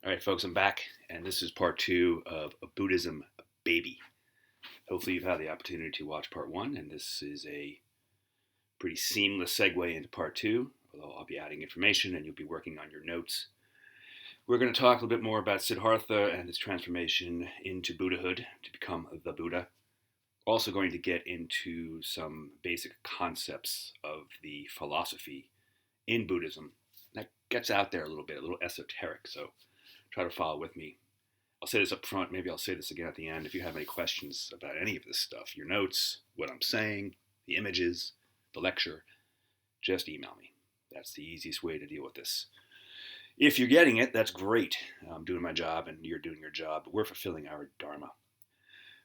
All right, folks, I'm back, and this is part two of A Buddhism Baby. Hopefully, you've had the opportunity to watch part one, and this is a pretty seamless segue into part two, although I'll be adding information and you'll be working on your notes. We're going to talk a little bit more about Siddhartha and his transformation into Buddhahood to become the Buddha. We're also going to get into some basic concepts of the philosophy in Buddhism. That gets out there a little esoteric, so try to follow with me. I'll say this up front, maybe I'll say this again at the end. If you have any questions about any of this stuff, your notes, what I'm saying, the images, the lecture, just email me. That's the easiest way to deal with this. If you're getting it, that's great. I'm doing my job and you're doing your job. We're fulfilling our dharma.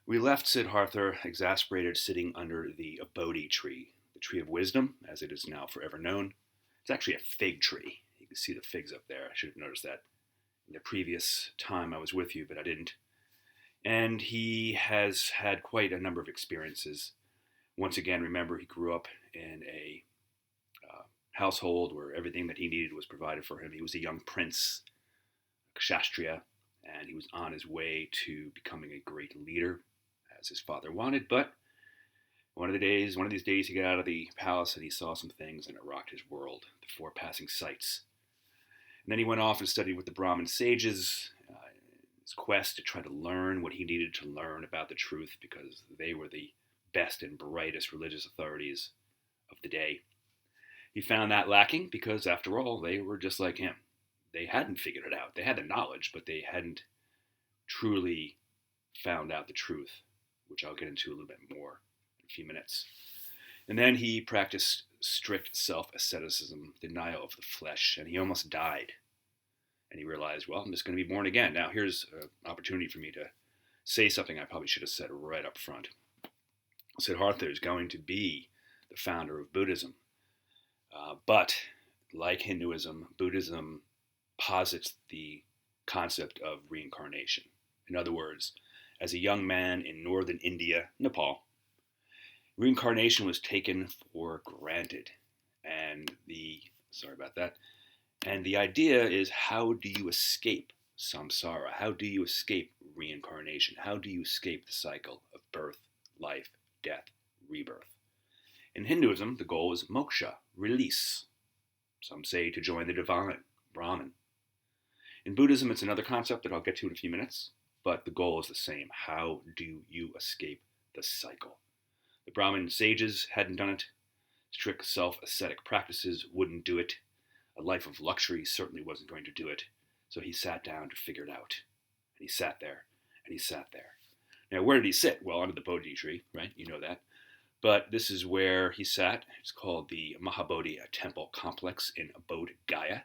We left Siddhartha exasperated sitting under the Bodhi tree, the tree of wisdom, as it is now forever known. It's actually a fig tree. You can see the figs up there. I should have noticed that the previous time I was with you, but I didn't. And he has had quite a number of experiences. Once again, remember, he grew up in a household where everything that he needed was provided for him. He was a young prince, a kshatriya, and he was on his way to becoming a great leader, as his father wanted. But one of these days, he got out of the palace and he saw some things, and it rocked his world. The four passing sights. And then he went off and studied with the Brahmin sages, his quest to try to learn what he needed to learn about the truth, because they were the best and brightest religious authorities of the day. He found that lacking because, after all, they were just like him. They hadn't figured it out. They had the knowledge, but they hadn't truly found out the truth, which I'll get into a little bit more in a few minutes. And then he practiced strict self-asceticism, denial of the flesh, and he almost died. And he realized, well, I'm just going to be born again. Now, here's an opportunity for me to say something I probably should have said right up front. Siddhartha is going to be the founder of Buddhism. But, like Hinduism, Buddhism posits the concept of reincarnation. In other words, as a young man in northern India, Nepal, reincarnation was taken for granted. And the idea is, how do you escape samsara? How do you escape reincarnation? How do you escape the cycle of birth, life, death, rebirth? In Hinduism, the goal is moksha, release. Some say to join the divine, Brahman. In Buddhism, it's another concept that I'll get to in a few minutes, but the goal is the same. How do you escape the cycle? The Brahmin sages hadn't done it. Strict self-ascetic practices wouldn't do it. A life of luxury certainly wasn't going to do it. So he sat down to figure it out. And he sat there, and he sat there. Now, where did he sit? Well, under the Bodhi tree, right? You know that. But this is where he sat. It's called the Mahabodhi Temple Complex in Bodh Gaya.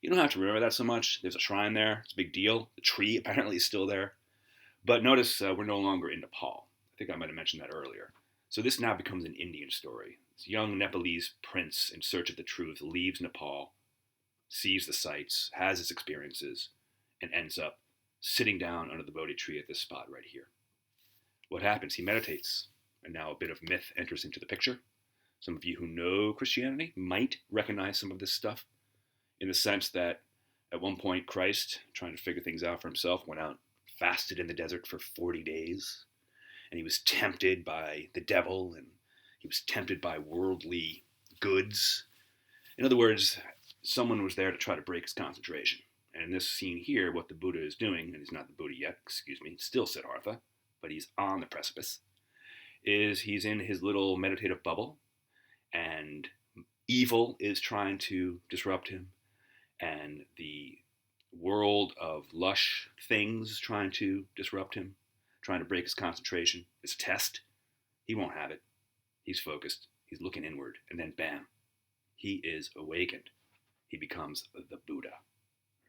You don't have to remember that so much. There's a shrine there. It's a big deal. The tree apparently is still there. But notice we're no longer in Nepal. I think I might have mentioned that earlier. So this now becomes an Indian story. This young Nepalese prince in search of the truth leaves Nepal, sees the sights, has his experiences, and ends up sitting down under the Bodhi tree at this spot right here. What happens? He meditates. And now a bit of myth enters into the picture. Some of you who know Christianity might recognize some of this stuff, in the sense that at one point Christ, trying to figure things out for himself, went out, fasted in the desert for 40 days, and he was tempted by the devil, and he was tempted by worldly goods. In other words, someone was there to try to break his concentration. And in this scene here, what the Buddha is doing, and he's not the Buddha yet, still Siddhartha, but he's on the precipice, is he's in his little meditative bubble, and evil is trying to disrupt him, and the world of lush things trying to disrupt him, trying to break his concentration, his test. He won't have it. He's focused. He's looking inward, and then bam, he is awakened. He becomes the Buddha.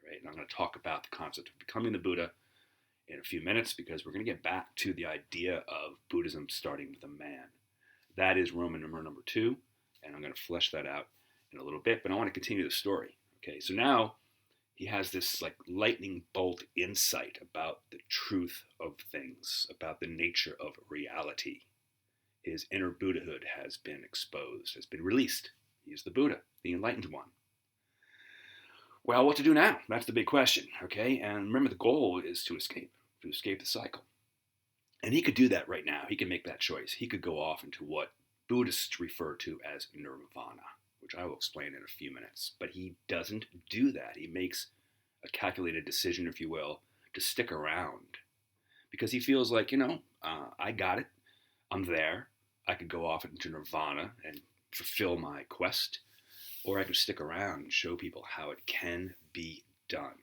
Right? And I'm going to talk about the concept of becoming the Buddha in a few minutes, because we're going to get back to the idea of Buddhism starting with a man. That is Roman number 2, and I'm going to flesh that out in a little bit, but I want to continue the story. Okay, so now he has this like lightning bolt insight about the truth of things, about the nature of reality. His inner Buddhahood has been exposed, has been released. He is the Buddha, the enlightened one. Well, what to do now? That's the big question, okay? And remember, the goal is to escape the cycle. And he could do that right now. He can make that choice. He could go off into what Buddhists refer to as nirvana, which I will explain in a few minutes. But he doesn't do that. He makes a calculated decision, if you will, to stick around because he feels like, I got it. I'm there. I could go off into nirvana and fulfill my quest, or I could stick around and show people how it can be done.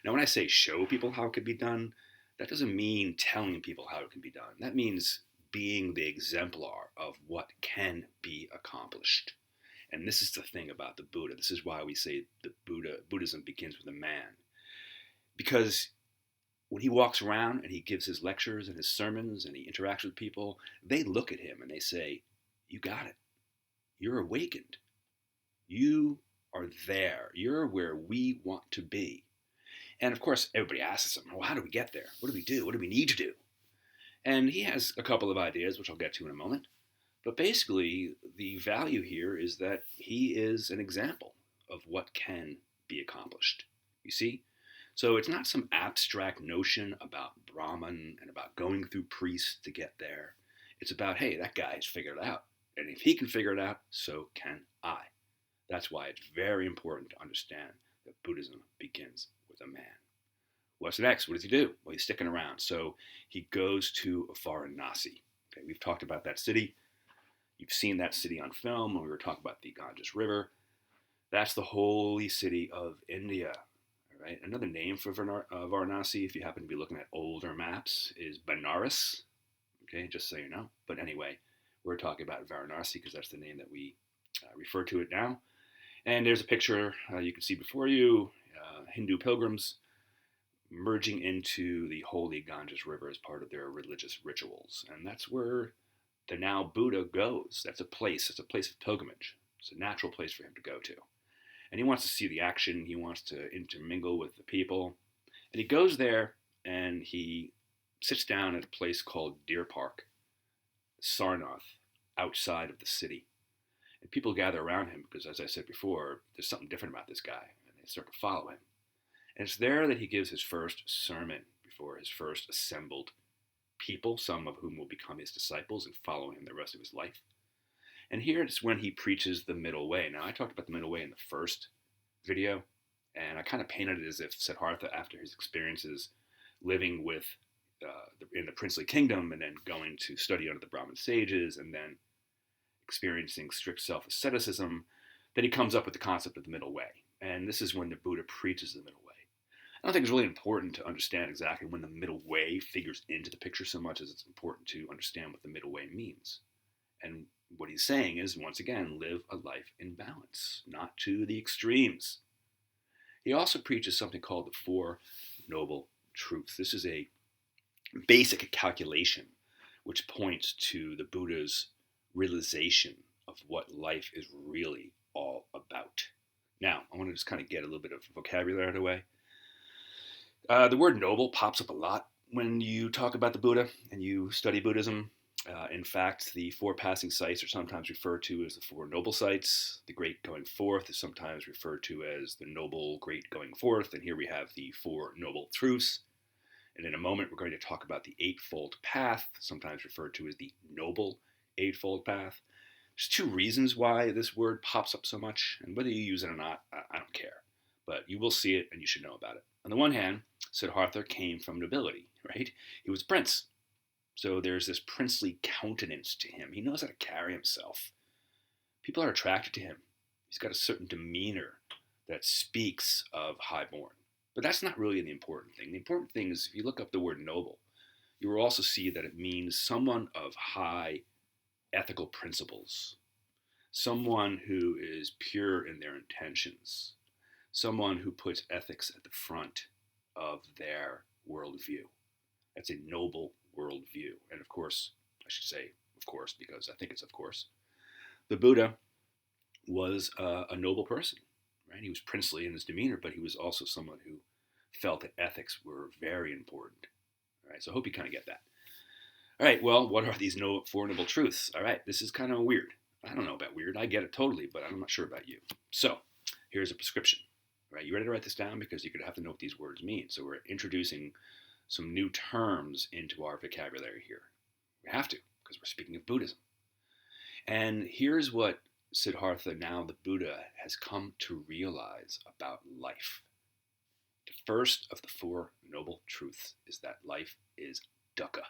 Now, when I say show people how it can be done, that doesn't mean telling people how it can be done. That means being the exemplar of what can be accomplished. And this is the thing about the Buddha. This is why we say Buddhism begins with a man. Because when he walks around and he gives his lectures and his sermons and he interacts with people, they look at him and they say, "You got it. You're awakened. You are there. You're where we want to be." And of course, everybody asks him, "Well, how do we get there? What do we do? What do we need to do?" And he has a couple of ideas, which I'll get to in a moment. But basically, the value here is that he is an example of what can be accomplished. You see? So it's not some abstract notion about Brahman and about going through priests to get there. It's about, hey, that guy's figured it out. And if he can figure it out, so can I. That's why it's very important to understand that Buddhism begins with a man. What's next? What does he do? Well, he's sticking around. So he goes to Varanasi. Okay, we've talked about that city. You've seen that city on film when we were talking about the Ganges River. That's the holy city of India. Right? Another name for Varanasi, if you happen to be looking at older maps, is Benares. Okay, just so you know. But anyway, we're talking about Varanasi because that's the name that we refer to it now. And there's a picture you can see before you, Hindu pilgrims merging into the holy Ganges River as part of their religious rituals. And that's where the now Buddha goes. That's a place. It's a place of pilgrimage. It's a natural place for him to go to. And he wants to see the action. He wants to intermingle with the people. And he goes there and he sits down at a place called Deer Park, Sarnath, outside of the city. And people gather around him because, as I said before, there's something different about this guy. And they start to follow him. And it's there that he gives his first sermon before his first assembled people, some of whom will become his disciples and follow him the rest of his life. And here it's when he preaches the middle way. Now, I talked about the middle way in the first video, and I kind of painted it as if Siddhartha, after his experiences living with in the princely kingdom and then going to study under the Brahmin sages and then experiencing strict self-asceticism, that he comes up with the concept of the middle way. And this is when the Buddha preaches the middle way. I don't think it's really important to understand exactly when the middle way figures into the picture so much as it's important to understand what the middle way means. And what he's saying is, once again, live a life in balance, not to the extremes. He also preaches something called the Four Noble Truths. This is a basic calculation which points to the Buddha's realization of what life is really all about. Now, I want to just kind of get a little bit of vocabulary out of the way. The word noble pops up a lot when you talk about the Buddha and you study Buddhism. In fact, the four passing sights are sometimes referred to as the Four Noble Sights. The Great Going Forth is sometimes referred to as the Noble Great Going Forth. And here we have the Four Noble Truths. And in a moment, we're going to talk about the Eightfold Path, sometimes referred to as the Noble Eightfold Path. There's two reasons why this word pops up so much. And whether you use it or not, I don't care. But you will see it and you should know about it. On the one hand, Siddhartha came from nobility, right? He was a prince. So there's this princely countenance to him. He knows how to carry himself. People are attracted to him. He's got a certain demeanor that speaks of highborn. But that's not really the important thing. The important thing is if you look up the word noble, you will also see that it means someone of high ethical principles, someone who is pure in their intentions, someone who puts ethics at the front of their worldview. That's a noble worldview. And of course, I should say, of course, because I think it's of course, the Buddha was a noble person, right? He was princely in his demeanor, but he was also someone who felt that ethics were very important. All right, so I hope you kind of get that. All right, well, what are these Four Noble Truths? All right, this is kind of weird. I don't know about weird. I get it totally, but I'm not sure about you. So here's a prescription. Right? You ready to write this down? Because you're going to have to know what these words mean. So we're introducing some new terms into our vocabulary here. We have to, because we're speaking of Buddhism. And here's what Siddhartha, now the Buddha, has come to realize about life. The first of the four noble truths is that life is dukkha.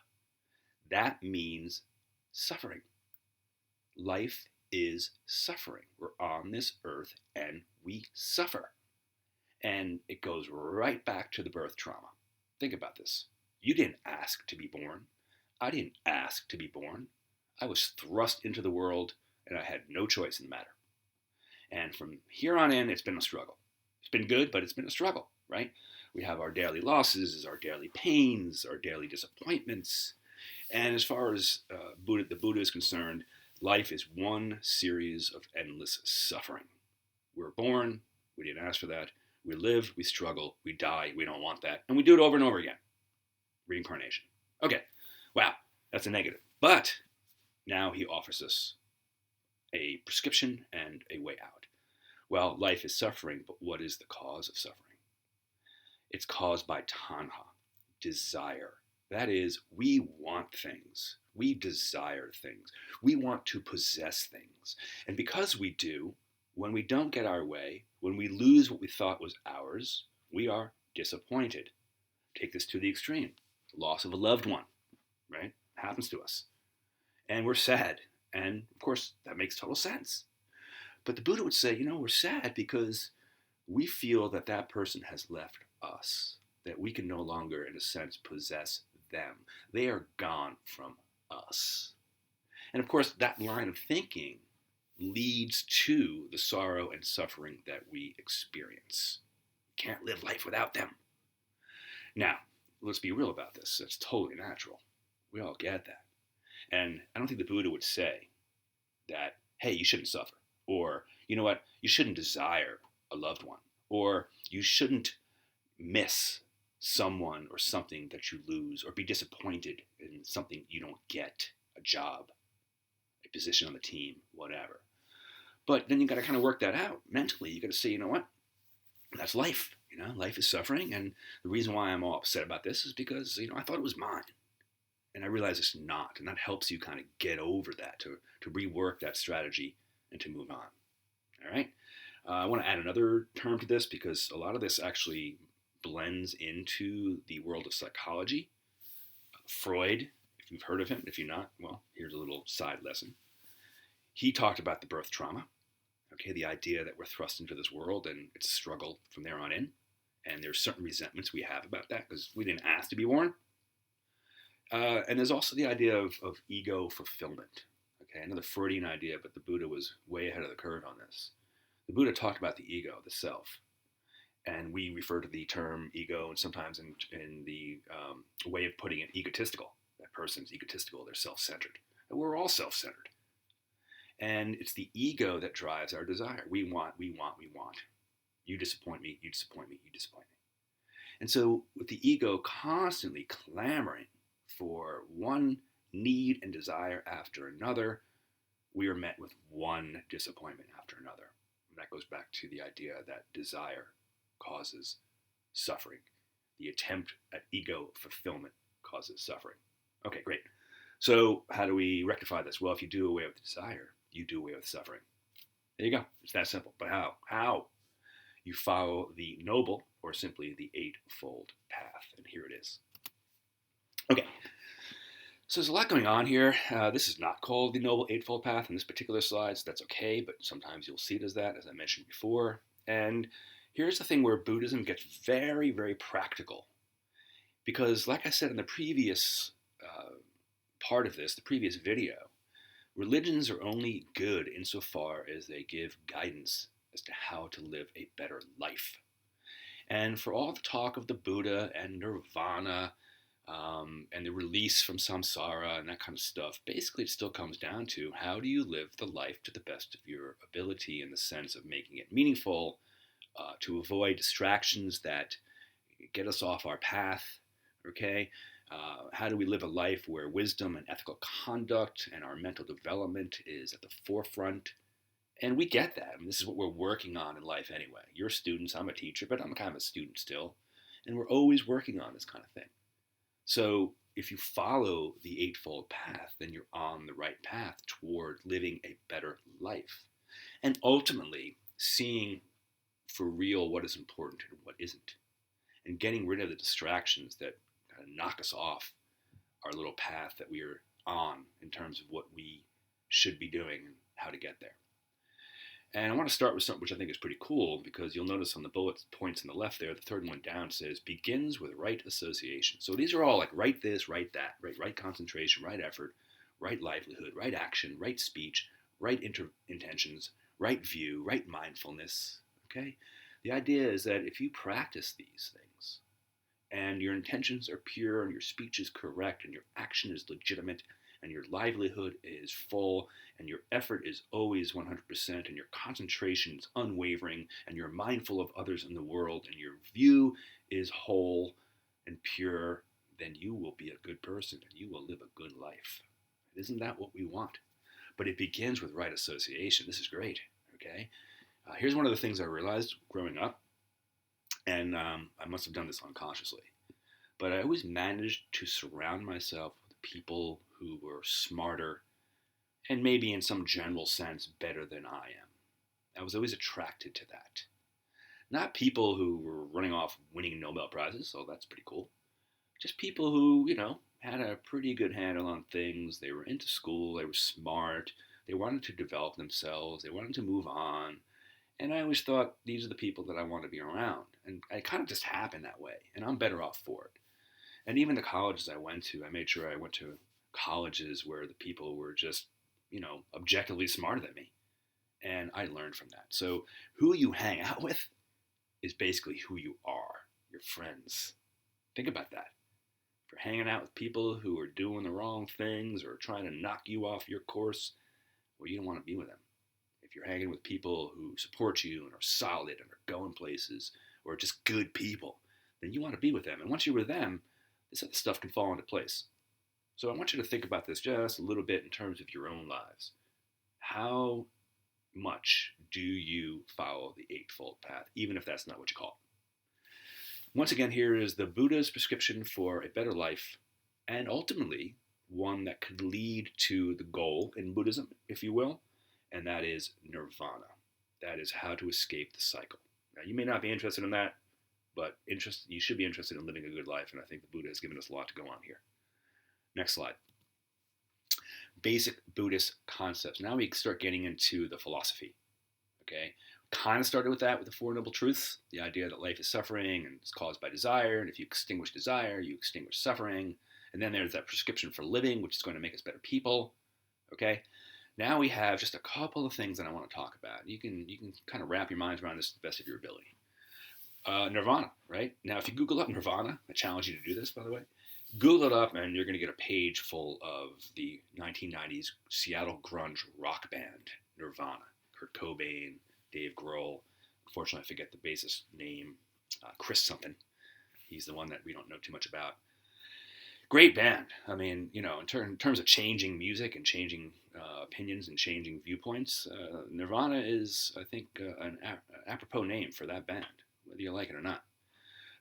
That means suffering. Life is suffering. We're on this earth and we suffer. And it goes right back to the birth trauma. Think about this. You didn't ask to be born. I didn't ask to be born. I was thrust into the world and I had no choice in the matter. And from here on in, it's been a struggle. It's been good, but it's been a struggle, right? We have our daily losses, our daily pains, our daily disappointments. And as far as the Buddha is concerned, life is one series of endless suffering. We're born, we didn't ask for that. We live, we struggle, we die, we don't want that. And we do it over and over again. Reincarnation. Okay, wow, that's a negative. But now he offers us a prescription and a way out. Well, life is suffering, but what is the cause of suffering? It's caused by tanha, desire. That is, we want things. We desire things. We want to possess things. And because we do, when we don't get our way, when we lose what we thought was ours, we are disappointed. Take this to the extreme. Loss of a loved one, right? Happens to us. And we're sad. And of course, that makes total sense. But the Buddha would say, we're sad because we feel that that person has left us, that we can no longer, in a sense, possess them. They are gone from us. And of course, that line of thinking leads to the sorrow and suffering that we experience. We can't live life without them. Now, let's be real about this. It's totally natural. We all get that. And I don't think the Buddha would say that, hey, you shouldn't suffer. Or, you know what, you shouldn't desire a loved one. Or you shouldn't miss someone or something that you lose, or be disappointed in something you don't get, a job, a position on the team, whatever. But then you got to kind of work that out mentally. You got to say, you know what, that's life. Life is suffering, and the reason why I'm all upset about this is because I thought it was mine, and I realize it's not, and that helps you kind of get over that, to rework that strategy and to move on. All right. I want to add another term to this because a lot of this actually blends into the world of psychology. Freud, if you've heard of him, if you're not, well, here's a little side lesson. He talked about the birth trauma, okay, the idea that we're thrust into this world and it's a struggle from there on in. And there's certain resentments we have about that because we didn't ask to be born. And there's also the idea of ego fulfillment. Okay, another Freudian idea, but the Buddha was way ahead of the curve on this. The Buddha talked about the ego, the self. And we refer to the term ego, and sometimes in the way of putting it, egotistical. That person's egotistical, they're self-centered. And we're all self-centered. And it's the ego that drives our desire. We want, we want, we want. You disappoint me, you disappoint me, you disappoint me. And so with the ego constantly clamoring for one need and desire after another, we are met with one disappointment after another. And that goes back to the idea that desire causes suffering. The attempt at ego fulfillment causes suffering. Okay, great. So how do we rectify this? Well, if you do away with desire, you do away with suffering. There you go. It's that simple. But how? How? You follow the noble, or simply the eightfold path. And here it is. Okay. So there's a lot going on here. This is not called the Noble Eightfold Path in this particular slide, so that's okay, but sometimes you'll see it as that, as I mentioned before. And here's the thing where Buddhism gets very, very practical. Because like I said in the previous part of this, the previous video, religions are only good insofar as they give guidance as to how to live a better life. And for all the talk of the Buddha and nirvana, and the release from samsara and that kind of stuff, basically it still comes down to how do you live the life to the best of your ability in the sense of making it meaningful, to avoid distractions that get us off our path, okay? How do we live a life where wisdom and ethical conduct and our mental development is at the forefront, And we get that. I mean, this is what we're working on in life anyway. You're students, I'm a teacher, but I'm kind of a student still. And we're always working on this kind of thing. So if you follow the Eightfold Path, then you're on the right path toward living a better life. And ultimately, seeing for real what is important and what isn't. And getting rid of the distractions that kind of knock us off our little path that we are on in terms of what we should be doing and how to get there. And I want to start with something which I think is pretty cool because you'll notice on the bullet points on the left there, the third one down says begins with right association. So these are all like right this, right that, right concentration, right effort, right livelihood, right action, right speech, right intentions, right view, right mindfulness. Okay? The idea is that if you practice these things and your intentions are pure and your speech is correct and your action is legitimate and your livelihood is full, and your effort is always 100%, and your concentration is unwavering, and you're mindful of others in the world, and your view is whole and pure, then you will be a good person and you will live a good life. Isn't that what we want? But it begins with right association. This is great, okay? Here's one of the things I realized growing up, and I must have done this unconsciously, but I always managed to surround myself with people who were smarter and maybe in some general sense better than I am. I was always attracted to that. Not people who were running off winning Nobel Prizes, so that's pretty cool. Just people who, had a pretty good handle on things. They were into school, they were smart, they wanted to develop themselves, they wanted to move on. And I always thought, these are the people that I want to be around. And it kind of just happened that way, and I'm better off for it. And even the colleges I went to, I made sure I went to colleges where the people were just, objectively smarter than me. And I learned from that. So who you hang out with is basically who you are, your friends. Think about that. If you're hanging out with people who are doing the wrong things or trying to knock you off your course, well, you don't want to be with them. If you're hanging with people who support you and are solid and are going places or just good people, then you want to be with them. And once you're with them, this other stuff can fall into place. So I want you to think about this just a little bit in terms of your own lives. How much do you follow the Eightfold Path, even if that's not what you call it? Once again, here is the Buddha's prescription for a better life, and ultimately one that could lead to the goal in Buddhism, if you will, and that is nirvana. That is how to escape the cycle. Now, you may not be interested in that, but you should be interested in living a good life, and I think the Buddha has given us a lot to go on here. Next slide. Basic Buddhist concepts. Now we start getting into the philosophy. Okay? Kind of started with that with the Four Noble Truths, the idea that life is suffering and it's caused by desire, and if you extinguish desire, you extinguish suffering. And then there's that prescription for living, which is going to make us better people. Okay? Now we have just a couple of things that I want to talk about. You can kind of wrap your minds around this to the best of your ability. Nirvana, right? Now, if you Google up Nirvana, I challenge you to do this, by the way. Google it up and you're going to get a page full of the 1990s Seattle grunge rock band, Nirvana. Kurt Cobain, Dave Grohl. Unfortunately, I forget the bassist name. Chris something. He's the one that we don't know too much about. Great band. I mean, in terms of changing music and changing opinions and changing viewpoints, Nirvana is, I think, an apropos name for that band, whether you like it or not.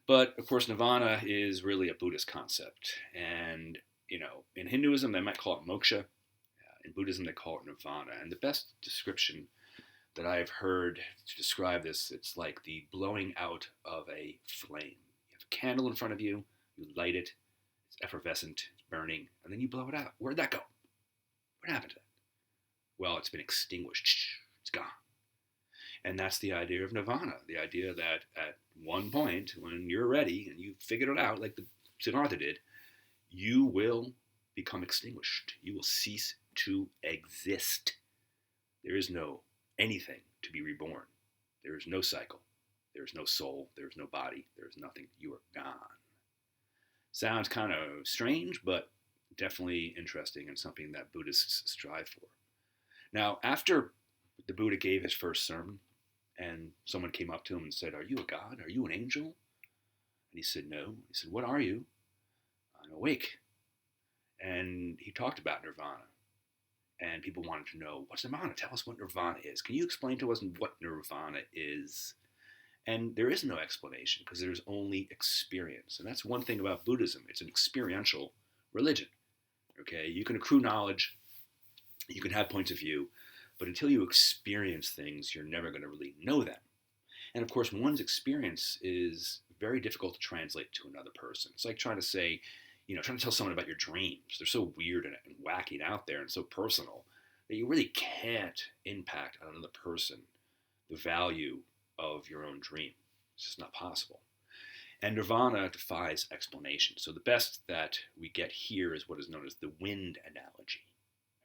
But, of course, nirvana is really a Buddhist concept. And, in Hinduism, they might call it moksha. In Buddhism, they call it nirvana. And the best description that I've heard to describe this, it's like the blowing out of a flame. You have a candle in front of you, you light it, it's effervescent, it's burning, and then you blow it out. Where'd that go? What happened to that? Well, it's been extinguished. It's gone. And that's the idea of nirvana, the idea that at one point, when you're ready and you've figured it out, like the Siddhartha did, you will become extinguished. You will cease to exist. There is no anything to be reborn. There is no cycle. There is no soul. There is no body. There is nothing. You are gone. Sounds kind of strange, but definitely interesting and something that Buddhists strive for. Now, after the Buddha gave his first sermon, and someone came up to him and said, "Are you a god? Are you an angel?" And he said, "No." He said, "What are you?" "I'm awake." And he talked about nirvana. and people wanted to know, what's nirvana? Tell us what nirvana is. Can you explain to us what nirvana is? And there is no explanation because there's only experience. And that's one thing about Buddhism. It's an experiential religion. Okay, you can accrue knowledge, you can have points of view, but until you experience things, you're never going to really know them. And of course, one's experience is very difficult to translate to another person. It's like trying to say, trying to tell someone about your dreams. They're so weird and wacky and out there and so personal that you really can't impact on another person the value of your own dream. It's just not possible. And nirvana defies explanation. So the best that we get here is what is known as the wind analogy,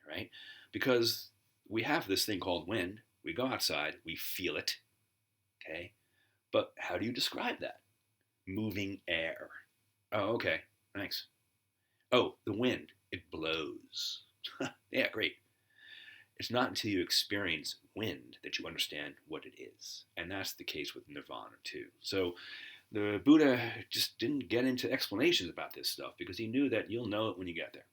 right? Because we have this thing called wind. We go outside, we feel it, okay? But how do you describe that? Moving air. Oh, okay, thanks. Oh, the wind, it blows. Yeah, great. It's not until you experience wind that you understand what it is. And that's the case with nirvana too. So the Buddha just didn't get into explanations about this stuff because he knew that you'll know it when you get there.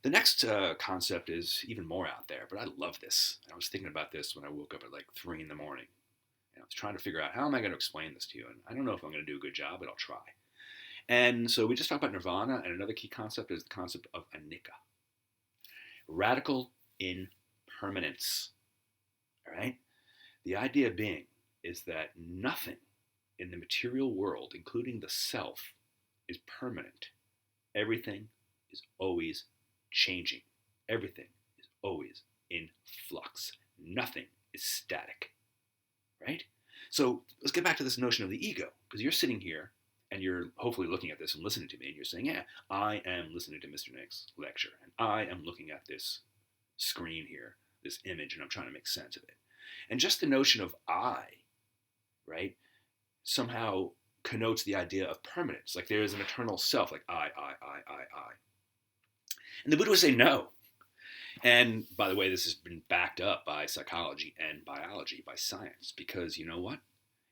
The next concept is even more out there, but I love this. I was thinking about this when I woke up at like 3 in the morning. And I was trying to figure out how am I going to explain this to you, and I don't know if I'm going to do a good job, but I'll try. And so we just talked about nirvana, and another key concept is the concept of anicca. Radical impermanence. All right? The idea being is that nothing in the material world, including the self, is permanent. Everything is always changing. Everything is always in flux. Nothing is static. Right? So let's get back to this notion of the ego, because you're sitting here and you're hopefully looking at this and listening to me, and you're saying, yeah, I am listening to Mr. Nick's lecture, and I am looking at this screen here, this image, and I'm trying to make sense of it. And just the notion of I, right, somehow connotes the idea of permanence. Like there is an eternal self, like I. And the Buddha would say no. And by the way, this has been backed up by psychology and biology, by science, because you know what?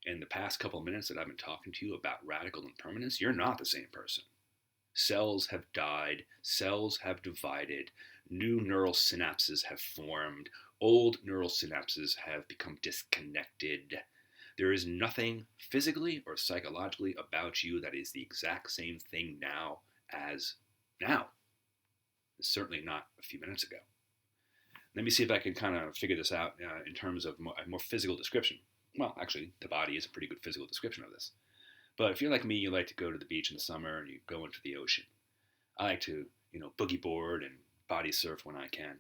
In the past couple of minutes that I've been talking to you about radical impermanence, you're not the same person. Cells have died, cells have divided, new neural synapses have formed, old neural synapses have become disconnected. There is nothing physically or psychologically about you that is the exact same thing now as now. Certainly not a few minutes ago. Let me see if I can kind of figure this out in terms of a more physical description. Well, actually, the body is a pretty good physical description of this. But if you're like me, you like to go to the beach in the summer and you go into the ocean. I like to, boogie board and body surf when I can.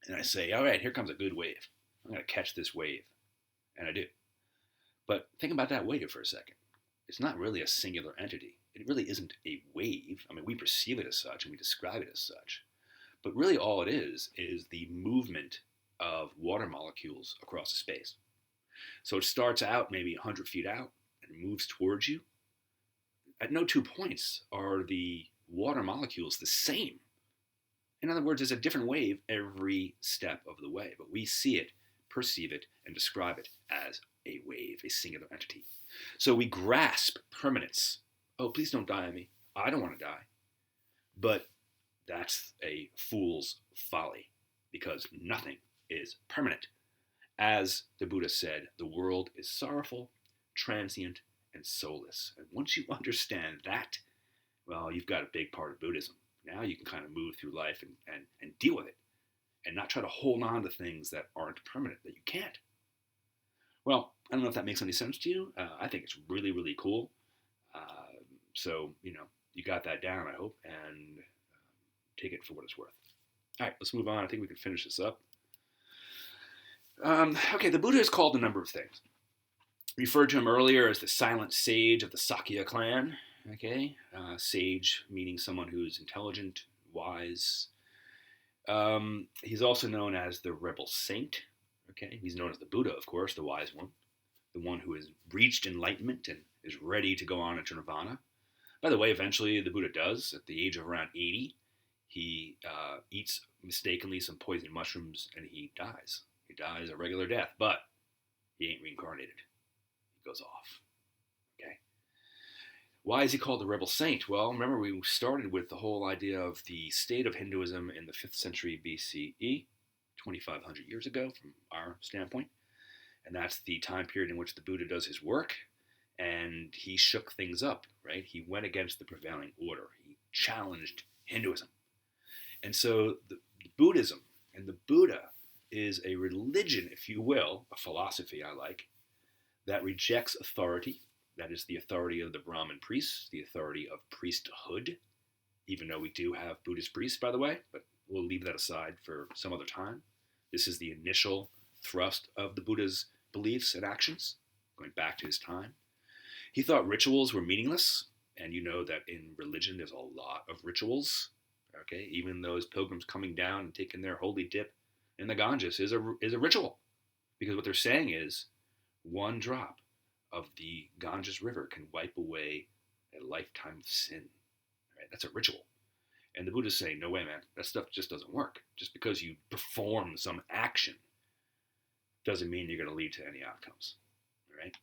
And I say, all right, here comes a good wave. I'm going to catch this wave. And I do. But think about that wave for a second. It's not really a singular entity. It really isn't a wave. I mean, we perceive it as such and we describe it as such. But really all it is the movement of water molecules across a space. So it starts out maybe 100 feet out and moves towards you. At no 2 points are the water molecules the same. In other words, it's a different wave every step of the way, but we see it, perceive it, and describe it as a wave, a singular entity. So we grasp permanence. Oh, please don't die on me. I don't want to die. But that's a fool's folly, because nothing is permanent. As the Buddha said, the world is sorrowful, transient, and soulless. And once you understand that, well, you've got a big part of Buddhism. Now you can kind of move through life and deal with it, and not try to hold on to things that aren't permanent, that you can't. Well, I don't know if that makes any sense to you. I think it's really, really cool. So, you got that down, I hope, and take it for what it's worth. All right, let's move on. I think we can finish this up. Okay, the Buddha is called a number of things. Referred to him earlier as the silent sage of the Sakya clan. Okay, sage meaning someone who's intelligent, wise. He's also known as the rebel saint. Okay, he's known as the Buddha, of course, the wise one, the one who has reached enlightenment and is ready to go on into nirvana. By the way, eventually the Buddha does. At the age of around 80, he eats mistakenly some poison mushrooms and he dies. He dies a regular death, but he ain't reincarnated. He goes off. Okay. Why is he called the rebel saint? Well, remember we started with the whole idea of the state of Hinduism in the 5th century BCE, 2,500 years ago from our standpoint. And that's the time period in which the Buddha does his work, and he shook things up, right? He went against the prevailing order. He challenged Hinduism. And so the Buddhism and the Buddha is a religion, if you will, a philosophy I like, that rejects authority. That is the authority of the Brahmin priests, the authority of priesthood, even though we do have Buddhist priests, by the way, but we'll leave that aside for some other time. This is the initial thrust of the Buddha's beliefs and actions, going back to his time. He thought rituals were meaningless, and you know that in religion there's a lot of rituals. Okay, even those pilgrims coming down and taking their holy dip in the Ganges is a ritual, because what they're saying is one drop of the Ganges River can wipe away a lifetime of sin. Right? That's a ritual. And the Buddha's saying, no way, man, that stuff just doesn't work. Just because you perform some action doesn't mean you're going to lead to any outcomes. Right?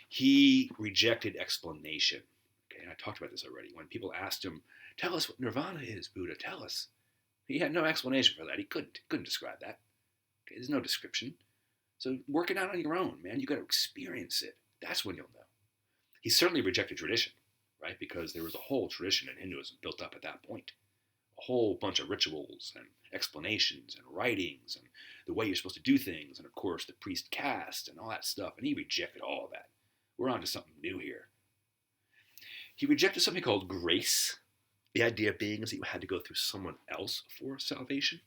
He rejected explanation. Okay, and I talked about this already. When people asked him, tell us what nirvana is, Buddha, tell us. He had no explanation for that. He couldn't describe that. Okay, there's no description. So work it out on your own, man. You got to experience it. That's when you'll know. He certainly rejected tradition, right? Because there was a whole tradition in Hinduism built up at that point. A whole bunch of rituals and explanations and writings and the way you're supposed to do things. And of course, the priest caste and all that stuff. And he rejected all of that. We're on to something new here. He rejected something called grace. The idea being is that you had to go through someone else for salvation,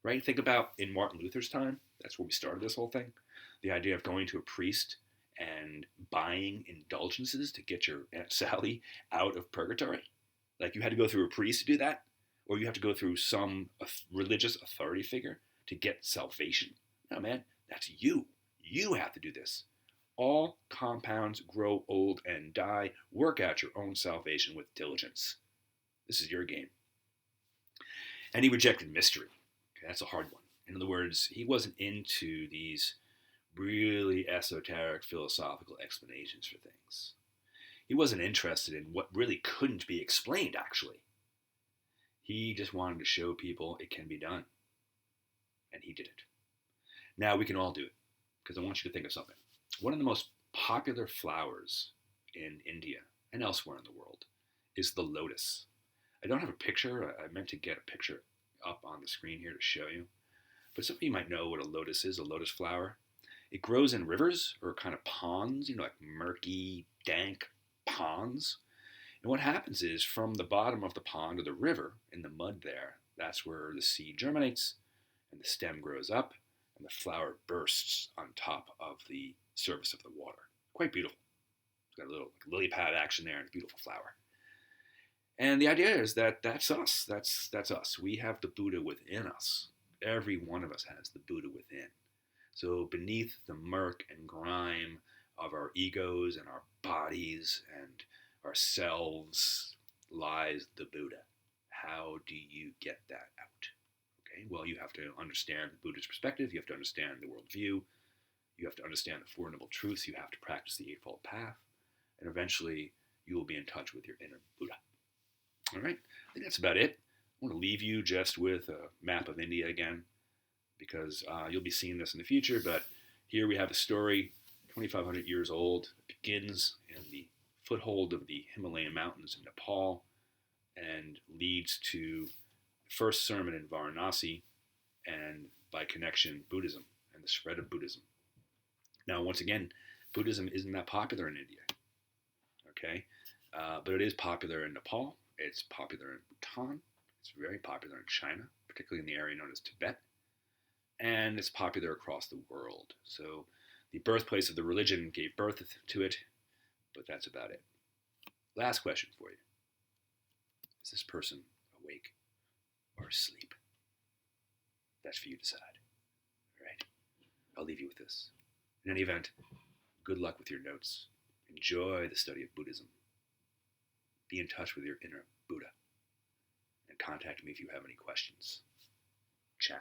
right? Think about in Martin Luther's time. That's where we started this whole thing. The idea of going to a priest and buying indulgences to get your Aunt Sally out of purgatory. Like you had to go through a priest to do that, or you have to go through some religious authority figure to get salvation. No, man, that's you. You have to do this. All compounds grow old and die. Work out your own salvation with diligence. This is your game. And he rejected mystery. Okay, that's a hard one. In other words, he wasn't into these really esoteric philosophical explanations for things. He wasn't interested in what really couldn't be explained, actually. He just wanted to show people it can be done. And he did it. Now we can all do it, because I want you to think of something. One of the most popular flowers in India and elsewhere in the world is the lotus. I don't have a picture. I meant to get a picture up on the screen here to show you. But some of you might know what a lotus is, a lotus flower. It grows in rivers or kind of ponds, like murky, dank ponds. And what happens is from the bottom of the pond or the river, in the mud there, that's where the seed germinates and the stem grows up and the flower bursts on top of the surface of the water. Quite beautiful. It's got a little lily pad action there and a beautiful flower. And the idea is that that's us. That's us. We have the Buddha within us. Every one of us has the Buddha within. So beneath the murk and grime of our egos and our bodies and ourselves lies the Buddha. How do you get that out? Okay, well, you have to understand the Buddha's perspective. You have to understand the worldview. You have to understand the Four Noble Truths. You have to practice the Eightfold Path. And eventually, you will be in touch with your inner Buddha. All right, I think that's about it. I want to leave you just with a map of India again, because you'll be seeing this in the future. But here we have a story, 2,500 years old. It begins in the foothold of the Himalayan mountains in Nepal and leads to the first sermon in Varanasi and, by connection, Buddhism and the spread of Buddhism. Now, once again, Buddhism isn't that popular in India, okay? But it is popular in Nepal. It's popular in Bhutan. It's very popular in China, particularly in the area known as Tibet. And it's popular across the world. So the birthplace of the religion gave birth to it, but that's about it. Last question for you. Is this person awake or asleep? That's for you to decide. All right? I'll leave you with this. In any event, good luck with your notes. Enjoy the study of Buddhism. Be in touch with your inner Buddha. And contact me if you have any questions. Ciao.